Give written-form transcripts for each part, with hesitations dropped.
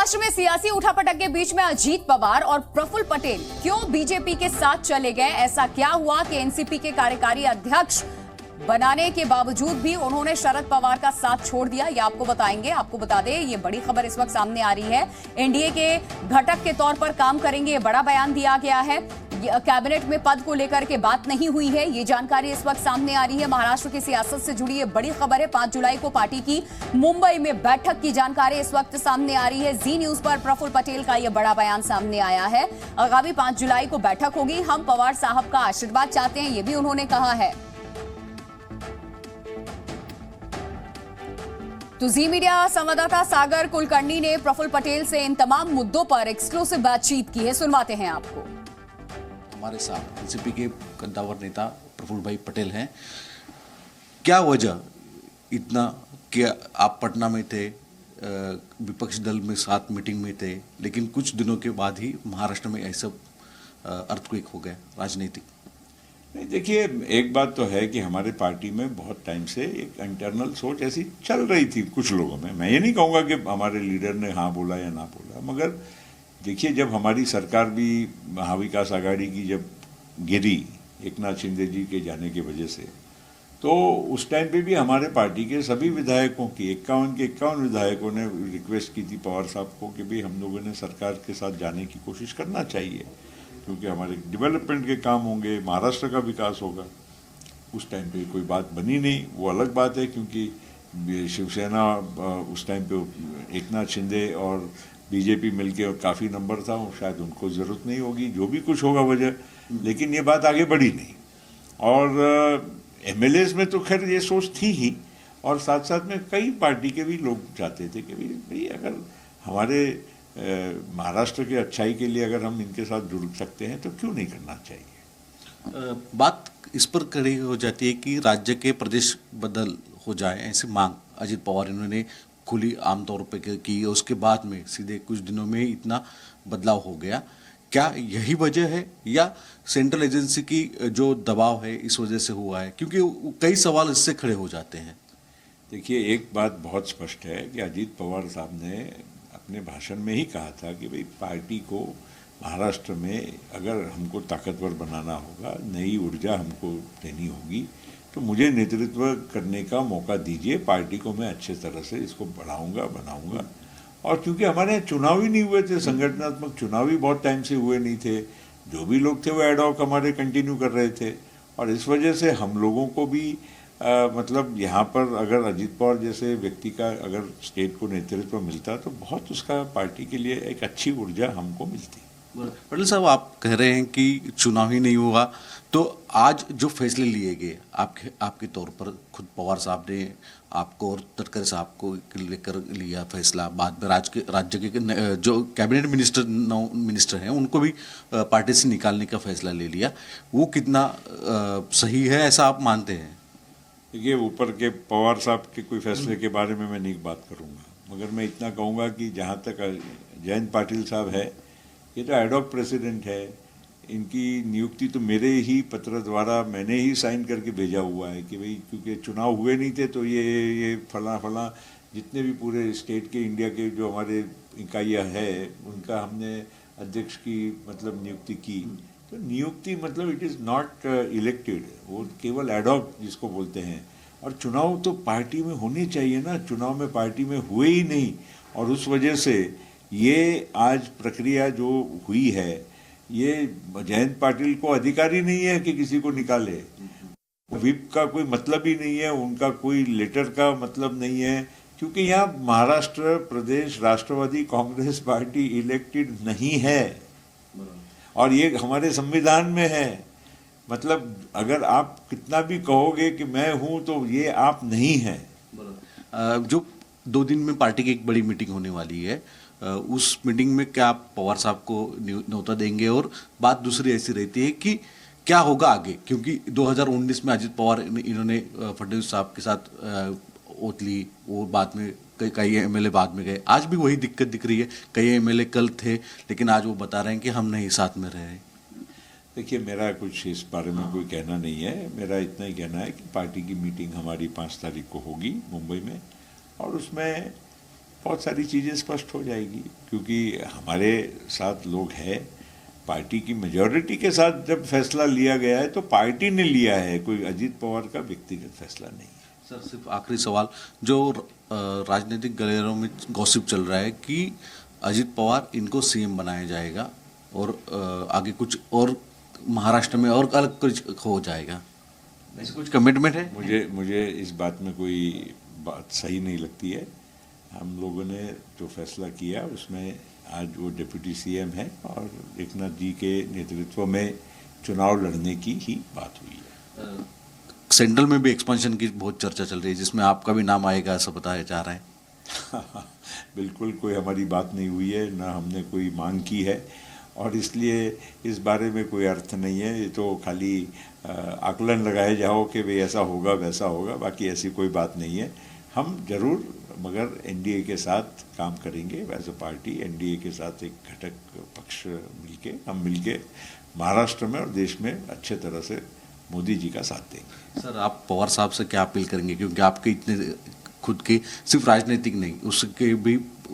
महाराष्ट्र में सियासी उठापटक के बीच में अजीत पवार और प्रफुल्ल पटेल क्यों बीजेपी के साथ चले गए? ऐसा क्या हुआ कि एनसीपी के कार्यकारी अध्यक्ष बनाने के बावजूद भी उन्होंने शरद पवार का साथ छोड़ दिया? ये आपको बताएंगे। आपको बता दें, ये बड़ी खबर इस वक्त सामने आ रही है। एनडीए के घटक के तौर पर काम करेंगे, ये बड़ा बयान दिया गया है। कैबिनेट में पद को लेकर के बात नहीं हुई है, ये जानकारी इस वक्त सामने आ रही है। महाराष्ट्र की सियासत से जुड़ी ये बड़ी खबर है। 5 जुलाई को पार्टी की मुंबई में बैठक की जानकारी इस वक्त सामने आ रही है। जी न्यूज पर प्रफुल्ल पटेल का यह बड़ा बयान सामने आया है। आगामी 5 जुलाई को बैठक होगी, हम पवार साहब का आशीर्वाद चाहते हैं, ये भी उन्होंने कहा है। तो जी मीडिया संवाददाता सागर कुलकर्णी ने प्रफुल्ल पटेल से इन तमाम मुद्दों पर एक्सक्लूसिव बातचीत की है, सुनवाते हैं आपको। हमारे साथ एनसीपी के कद्दावर नेता प्रफुल्ल भाई पटेल हैं। क्या वजह इतना कि आप पटना में थे, विपक्षी दल में साथ मीटिंग में थे, लेकिन कुछ दिनों के बाद ही महाराष्ट्र में ऐसा अर्थक्वेक हो गया राजनीतिक? नहीं, देखिए, एक बात तो है कि हमारे पार्टी में बहुत टाइम से एक इंटरनल सोच ऐसी चल रही थी कुछ लोगों में। मैं ये नहीं कहूँगा कि हमारे लीडर ने हाँ बोला या ना बोला, मगर देखिए, जब हमारी सरकार भी महाविकास आघाड़ी की जब गिरी एकनाथ शिंदे जी के जाने की वजह से, तो उस टाइम पे भी हमारे पार्टी के सभी विधायकों की 51 विधायकों ने रिक्वेस्ट की थी पवार साहब को कि भाई हम लोगों ने सरकार के साथ जाने की कोशिश करना चाहिए, क्योंकि हमारे डेवलपमेंट के काम होंगे, महाराष्ट्र का विकास होगा। उस टाइम पे कोई बात बनी नहीं, वो अलग बात है, क्योंकि शिवसेना उस टाइम पे एकनाथ शिंदे और बीजेपी मिलके और काफ़ी नंबर था, शायद उनको ज़रूरत नहीं होगी, जो भी कुछ होगा वजह, लेकिन ये बात आगे बढ़ी नहीं। और एमएलएज में तो खैर ये सोच थी ही, और साथ साथ में कई पार्टी के भी लोग चाहते थे कि भाई अगर हमारे महाराष्ट्र की अच्छाई के लिए अगर हम इनके साथ जुड़ सकते हैं तो क्यों नहीं करना चाहिए। बात इस पर खड़ी हो जाती है कि राज्य के प्रदेश बदल हो जाए, ऐसी मांग अजीत पवार इन्होंने खुली आमतौर पर की, उसके बाद में सीधे कुछ दिनों में इतना बदलाव हो गया। क्या यही वजह है या सेंट्रल एजेंसी की जो दबाव है इस वजह से हुआ है? क्योंकि कई सवाल इससे खड़े हो जाते हैं। देखिए, एक बात बहुत स्पष्ट है कि अजीत पवार साहब ने अपने भाषण में ही कहा था कि भाई पार्टी को महाराष्ट्र में अगर हमको ताकतवर बनाना होगा, नई ऊर्जा हमको देनी होगी, तो मुझे नेतृत्व करने का मौका दीजिए, पार्टी को मैं अच्छे तरह से इसको बनाऊंगा। और क्योंकि हमारे यहाँ चुनाव ही नहीं हुए थे, संगठनात्मक चुनाव ही बहुत टाइम से हुए नहीं थे, जो भी लोग थे वो एडहॉक हमारे कंटिन्यू कर रहे थे, और इस वजह से हम लोगों को भी मतलब यहाँ पर अगर अजीत पवार जैसे व्यक्ति का अगर स्टेट को नेतृत्व मिलता तो बहुत उसका पार्टी के लिए एक अच्छी ऊर्जा हमको मिलती। पटेल साहब, आप कह रहे हैं कि चुनाव ही नहीं हुआ, तो आज जो फैसले लिए गए आपके तौर पर, खुद पवार साहब ने आपको और तटकरे साहब को लेकर लिया फैसला, बाद में राज्य के जो कैबिनेट मिनिस्टर हैं उनको भी पार्टी से निकालने का फैसला ले लिया, वो कितना सही है, ऐसा आप मानते हैं? देखिए, ऊपर के पवार साहब के कोई फैसले के बारे में मैं नहीं बात करूँगा, मगर मैं इतना कहूँगा कि जहाँ तक जयंत पाटिल साहब है, ये तो एडहॉक प्रेसिडेंट है, इनकी नियुक्ति तो मेरे ही पत्र द्वारा मैंने ही साइन करके भेजा हुआ है कि भाई क्योंकि चुनाव हुए नहीं थे तो ये फला जितने भी पूरे स्टेट के इंडिया के जो हमारे इकाइयाँ है उनका हमने अध्यक्ष की मतलब नियुक्ति की। तो नियुक्ति मतलब इट इज़ नॉट इलेक्टेड, वो केवल एडहॉक जिसको बोलते हैं। और चुनाव तो पार्टी में होने चाहिए ना, चुनाव में पार्टी में हुए ही नहीं, और उस वजह से ये आज प्रक्रिया जो हुई है, ये जयंत पाटिल को अधिकार ही नहीं है कि किसी को निकाले, विप का कोई मतलब ही नहीं है, उनका कोई लेटर का मतलब नहीं है, क्योंकि यहाँ महाराष्ट्र प्रदेश राष्ट्रवादी कांग्रेस पार्टी इलेक्टेड नहीं है, और ये हमारे संविधान में है। मतलब अगर आप कितना भी कहोगे कि मैं हूँ तो ये आप नहीं हैं। जो 2 दिन में पार्टी की एक बड़ी मीटिंग होने वाली है, उस मीटिंग में क्या आप पवार साहब को न्योता देंगे? और बात दूसरी ऐसी रहती है कि क्या होगा आगे, क्योंकि 2019 में अजीत पवार इन्होंने फडणवीस साहब के साथ ओथ ली, वो बाद में कई एमएलए बाद में गए, आज भी वही दिक्कत दिख रही है। कई एमएलए कल थे लेकिन आज वो बता रहे हैं कि हम नहीं साथ में रहे। देखिए, मेरा कुछ इस बारे में कोई कहना नहीं है, मेरा इतना ही कहना है कि पार्टी की मीटिंग हमारी 5 तारीख को होगी मुंबई में, और उसमें बहुत सारी चीज़ें स्पष्ट हो जाएगी, क्योंकि हमारे साथ लोग हैं, पार्टी की मेजॉरिटी के साथ जब फैसला लिया गया है तो पार्टी ने लिया है, कोई अजीत पवार का व्यक्तिगत फैसला नहीं है। सर सिर्फ आखिरी सवाल, जो राजनीतिक गलियारों में गॉसिप चल रहा है कि अजीत पवार इनको सीएम बनाया जाएगा और आगे कुछ और महाराष्ट्र में और अलग कुछ हो जाएगा, ऐसे कुछ कमिटमेंट है? मुझे इस बात में कोई बात सही नहीं लगती है। हम लोगों ने जो फैसला किया उसमें आज वो डिप्टी सीएम है और एकनाथ जी के नेतृत्व में चुनाव लड़ने की ही बात हुई है। सेंट्रल में भी एक्सपेंशन की बहुत चर्चा चल रही है, जिसमें आपका भी नाम आएगा ऐसा बताया जा रहा है। बिल्कुल कोई हमारी बात नहीं हुई है, ना हमने कोई मांग की है, और इसलिए इस बारे में कोई अर्थ नहीं है। ये तो खाली आकलन लगाए जाओ कि भाई ऐसा होगा वैसा होगा, बाकी ऐसी कोई बात नहीं है। हम जरूर मगर एनडीए के साथ काम करेंगे, एज अ पार्टी एनडीए के साथ एक घटक पक्ष हम मिलके महाराष्ट्र में और देश में अच्छे तरह से मोदी जी का साथ देंगे। सर आप पवार साहब से क्या अपील करेंगे, क्योंकि आपके इतने खुद के सिर्फ राजनीतिक नहीं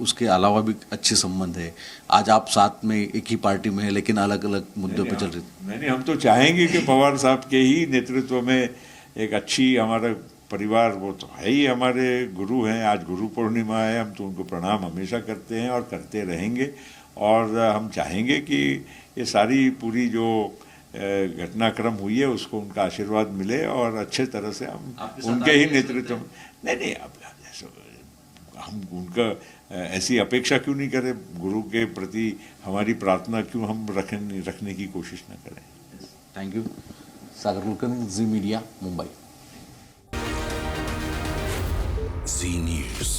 उसके अलावा भी अच्छे संबंध है, आज आप साथ में एक ही पार्टी में है लेकिन अलग अलग मुद्दों पे चल रहे। नहीं, हम तो चाहेंगे कि पवार साहब के ही नेतृत्व में एक अच्छी, हमारा परिवार वो तो है ही, हमारे गुरु हैं। आज गुरु पूर्णिमा है, हम तो उनको प्रणाम हमेशा करते हैं और करते रहेंगे, और हम चाहेंगे कि ये सारी पूरी जो घटनाक्रम हुई है उसको उनका आशीर्वाद मिले और अच्छे तरह से हम उनके ही नेतृत्व में नहीं अब हम उनका ऐसी अपेक्षा क्यों नहीं करें, गुरु के प्रति हमारी प्रार्थना क्यों हम रखने की कोशिश न करें। Thank you. Sagar Kulkarni, Zee Media, Mumbai. Z News.